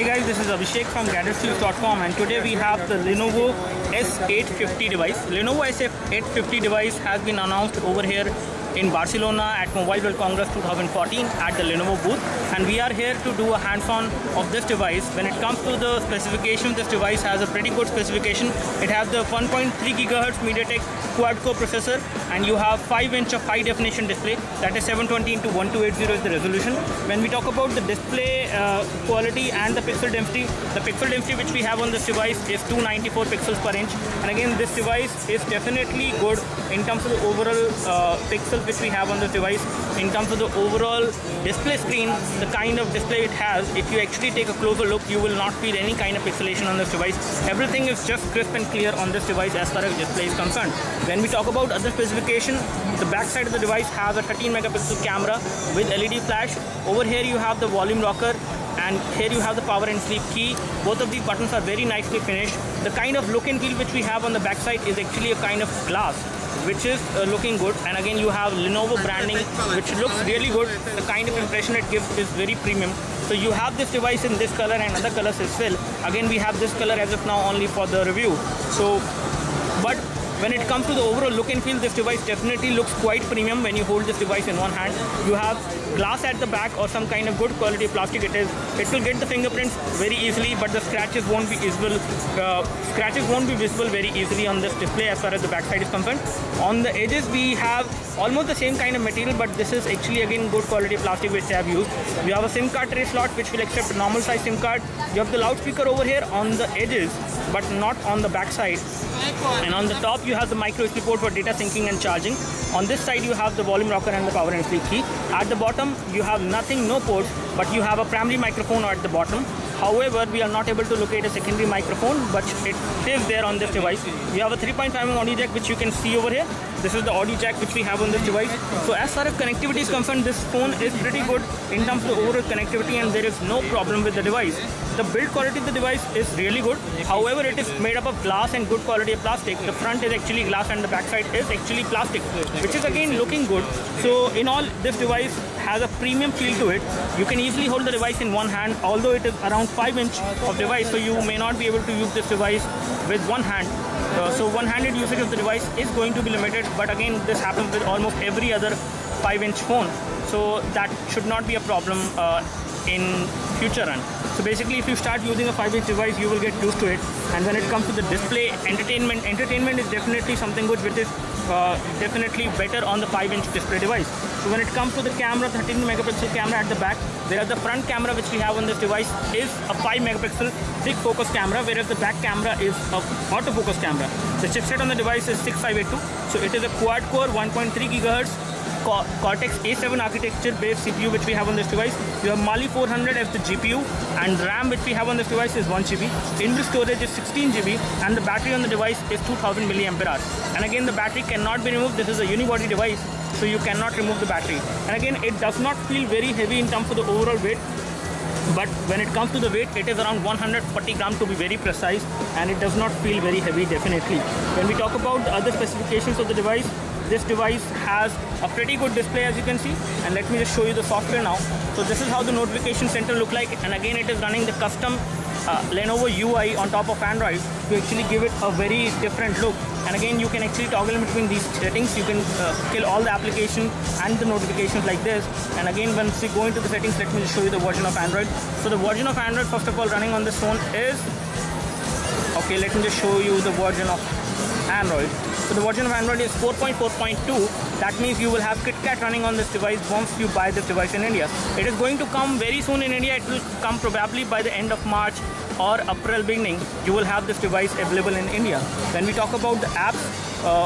Hey guys, this is Abhishek from GadgetSleeves.com, and today we have the Lenovo S850 device. Lenovo S850 device has been announced over here in Barcelona at Mobile World Congress 2014 at the Lenovo booth, and we are here to do a hands-on of this device. When it comes to the specification, this device has a pretty good specification. It has the 1.3 GHz MediaTek quad-core processor, and you have 5-inch of high-definition display, that is 720 x 1280 is the resolution. When we talk about the display quality and the pixel density which we have on this device is 294 pixels per inch, and again this device is definitely good in terms of the overall pixels which we have on this device. In terms of the overall display screen, the kind of display it has, if you actually take a closer look, you will not feel any kind of pixelation on this device. Everything is just crisp and clear on this device as far as display is concerned. When we talk about other specification, the back side of the device has a 13 megapixel camera with LED flash. Over here you have the volume rocker, and here you have the power and sleep key. Both of these buttons are very nicely finished. The kind of look and feel which we have on the back side is actually a kind of glass, which is looking good. And again you have Lenovo branding, which looks really good. The kind of impression it gives is very premium. So you have this device in this color and other colors as well. Again we have this color as of now only for the review. But when it comes to the overall look and feel, this device definitely looks quite premium when you hold this device in one hand. You have glass at the back or some kind of good quality plastic. It will get the fingerprints very easily, but the scratches won't be visible. Very easily on this display as far as the back side is concerned. On the edges we have almost the same kind of material, but this is actually again good quality plastic which they have used. You have a SIM card tray slot which will accept a normal size SIM card. You have the loudspeaker over here on the edges, but not on the back side. And on the top you have the micro USB port for data syncing and charging. On this side you have the volume rocker and the power and sleep key. At the bottom you have nothing, no ports, but you have a primary microphone at the bottom. However, we are not able to locate a secondary microphone, but it is there on this device. You have a 3.5mm audio jack which you can see over here. This is the audio jack which we have on this device. So as far as connectivity is concerned, this phone is pretty good in terms of the overall connectivity, and there is no problem with the device. The build quality of the device is really good. However, it is made up of glass and good quality of plastic. The front is actually glass and the back side is actually plastic, which is again looking good. So in all, this device has a premium feel to it. You can easily hold the device in one hand, although it is around 5-inch of device, so you may not be able to use this device with one hand. So one-handed usage of the device is going to be limited, but again this happens with almost every other 5-inch phone, so that should not be a problem in future run. So basically if you start using a 5-inch device, you will get used to it. And when it comes to the display, entertainment is definitely something good, which is definitely better on the 5-inch display device. So when it comes to the camera, 13 megapixel camera at the back, whereas the front camera which we have on this device is a 5 megapixel big focus camera, whereas the back camera is a autofocus camera. The chipset on the device is 6582, so it is a quad-core 1.3 GHz Cortex A7 architecture based CPU which we have on this device. You have Mali 400 as the GPU, and RAM which we have on this device is 1 GB. Inbuilt storage is 16 GB, and the battery on the device is 2000 mAh. And again the battery cannot be removed. This is a unibody device, so you cannot remove the battery. And again it does not feel very heavy in terms of the overall weight, but when it comes to the weight, it is around 140 grams to be very precise, and it does not feel very heavy definitely. When we talk about the other specifications of the device, this device has a pretty good display as you can see, and let me just show you the software now. So this is how the notification center look like, and again it is running the custom Lenovo UI on top of Android to actually give it a very different look. And again you can actually toggle in between these settings. You can kill all the applications and the notifications like this. And again once we go into the settings, let me just show you the version of Android. So the version of Android first of all running on this phone is, okay, let me just show you the version of Android. So the version of Android is 4.4.2. That means you will have KitKat running on this device once you buy this device in India. It is going to come very soon in India. It will come probably by the end of March or April beginning. You will have this device available in India. When we talk about the apps,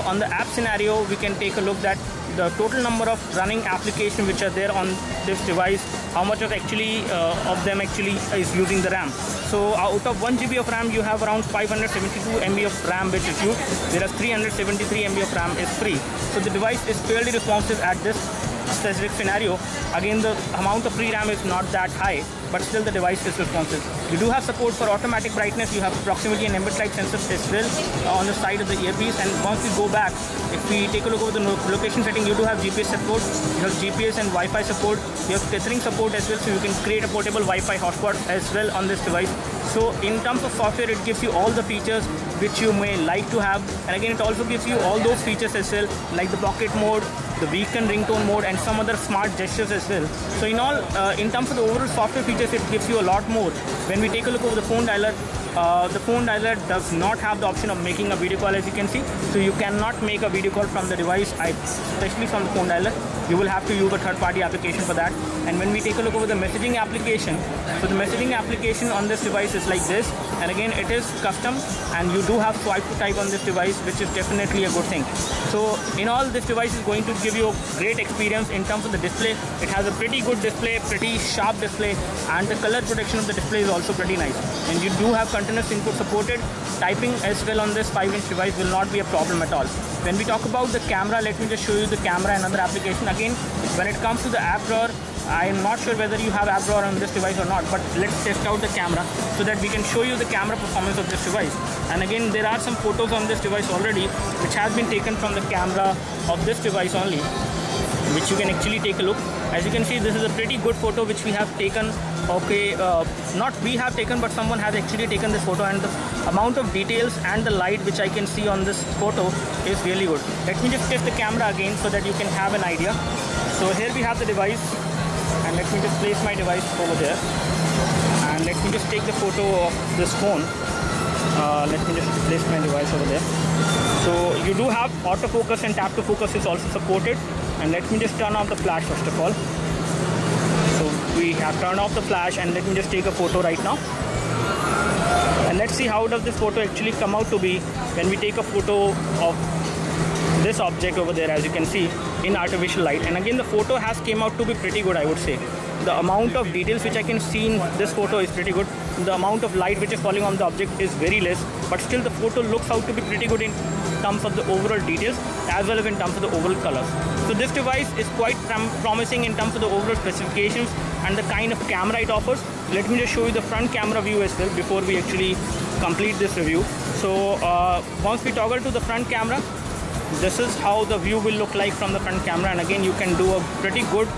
on the app scenario, we can take a look at the total number of running applications which are there on this device, how much of them actually is using the RAM. So out of 1 GB of RAM, you have around 572 MB of RAM which is used, whereas 373 MB of RAM is free. So the device is fairly responsive at this specific scenario, again the amount of free RAM is not that high, but still the device is responsive. You do have support for automatic brightness. You have proximity and ambient light sensors as well on the side of the earpiece. And once we go back, if we take a look over the location setting, you do have GPS support, you have GPS and Wi-Fi support, you have tethering support as well, so you can create a portable Wi-Fi hotspot as well on this device. So in terms of software, it gives you all the features which you may like to have, and again it also gives you all those features as well, like the pocket mode, the beacon ringtone mode, and some other smart gestures as well. So in all, in terms of the overall software features, it gives you a lot more. When we take a look over the phone dialer does not have the option of making a video call, as you can see. So you cannot make a video call from the device, especially from the phone dialer. You will have to use a third-party application for that. And when we take a look over the messaging application, so the messaging application on this device is like this, and again it is custom, and you do have swipe to type on this device, which is definitely a good thing. So in all, this device is going to give you a great experience in terms of the display. It has a pretty good display, pretty sharp display, and the color protection of the display is also pretty nice. And you do have continuous input supported. Typing as well on this 5-inch device will not be a problem at all. When we talk about the camera, let me just show you the camera and another application. Again, when it comes to the app drawer, I am not sure whether you have app drawer on this device or not, but let's test out the camera so that we can show you the camera performance of this device. And again, there are some photos on this device already which has been taken from the camera of this device only, which you can actually take a look. As you can see, this is a pretty good photo which we have taken. Okay, not we have taken, but someone has actually taken this photo, and the amount of details and the light which I can see on this photo is really good. Let me just test the camera again so that you can have an idea. So here we have the device, and let me just place my device over there, and let me just take the photo of this phone. Let me just place my device over there. So you do have autofocus and tap to focus is also supported. And let me just turn off the flash first of all. So we have turned off the flash, and let me just take a photo right now. And let's see how does this photo actually come out to be when we take a photo of this object over there, as you can see, in artificial light. And again, the photo has came out to be pretty good, I would say. The amount of details which I can see in this photo is pretty good. The amount of light which is falling on the object is very less, but still the photo looks out to be pretty good in terms of the overall details as well as in terms of the overall colors. So this device is quite promising in terms of the overall specifications and the kind of camera it offers. Let me just show you the front camera view as well before we actually complete this review. So once we toggle to the front camera, this is how the view will look like from the front camera, and again you can do a pretty good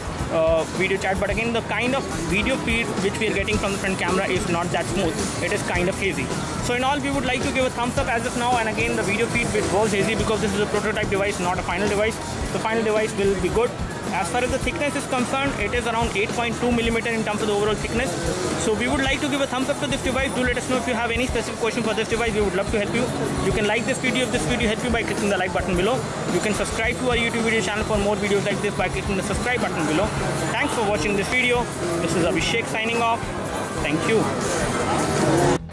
video chat, but again the kind of video feed which we are getting from the front camera is not that smooth. It is kind of hazy. So in all, we would like to give a thumbs up as of now, and again the video feed was hazy because this is a prototype device, not a final device. The final device will be good. As far as the thickness is concerned, it is around 8.2mm in terms of the overall thickness. So we would like to give a thumbs up to this device. Do let us know if you have any specific question for this device. We would love to help you. You can like this video if this video helped you by clicking the like button below. You can subscribe to our YouTube video channel for more videos like this by clicking the subscribe button below. Thanks for watching this video. This is Abhishek signing off. Thank you.